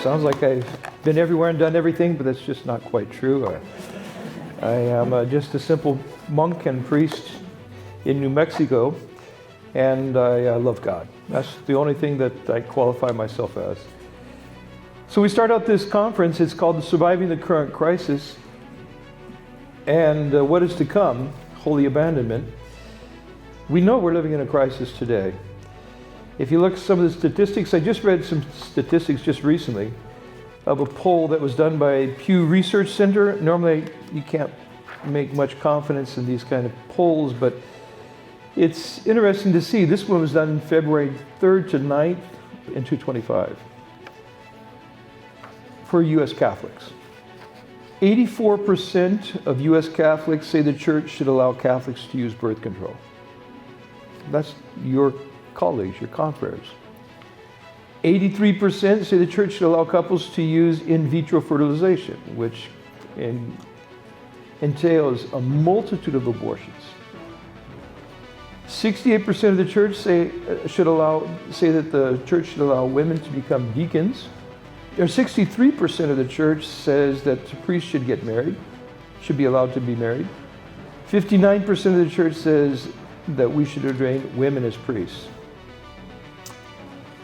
Sounds like I've been everywhere and done everything, but that's just not quite true. I am just a simple monk and priest in New Mexico, and I love God. That's the only thing that I qualify myself as. So we start out this conference. It's called Surviving the Current Crisis and What is to Come, Holy Abandonment. We know we're living in a crisis today. If you look at some of the statistics, I just read some statistics just recently of a poll that was done by Pew Research Center. Normally, you can't make much confidence in these kind of polls, but it's interesting to see. This one was done February 3rd to 9th in 225 for U.S. Catholics. 84% of U.S. Catholics say the church should allow Catholics to use birth control. That's your colleagues, your confreres. 83% say the church should allow couples to use in vitro fertilization, which entails a multitude of abortions. 68% of the church say that the church should allow women to become deacons. 63% of the church says that the priest should get married, should be allowed to be married. 59% of the church says that we should ordain women as priests.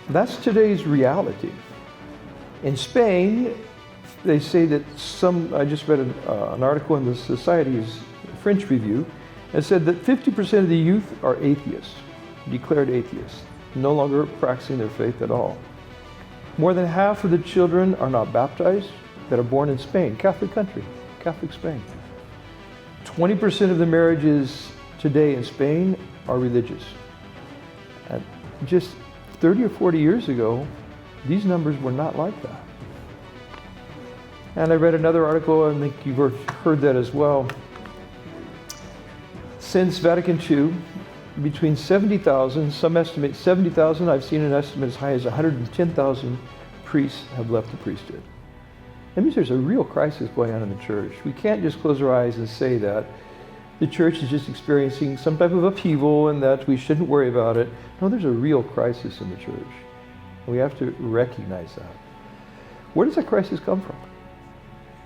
That's today's reality. In Spain, they say that I just read an article in the Society's French Review that said that 50% of the youth are atheists, declared atheists, no longer practicing their faith at all. More than half of the children are not baptized that are born in Spain, Catholic country, Catholic Spain. 20% of the marriages today in Spain are religious. And just 30 or 40 years ago, these numbers were not like that. And I read another article, I think you've heard that as well. Since Vatican II, between 70,000, some estimate 70,000, I've seen an estimate as high as 110,000 priests have left the priesthood. That means there's a real crisis going on in the church. We can't just close our eyes and say that the church is just experiencing some type of upheaval and that we shouldn't worry about it. No, there's a real crisis in the church. We have to recognize that. Where does that crisis come from?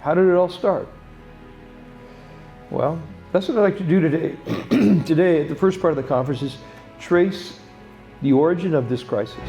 How did it all start? Well, that's what I'd like to do today. Today, the first part of the conference is trace the origin of this crisis.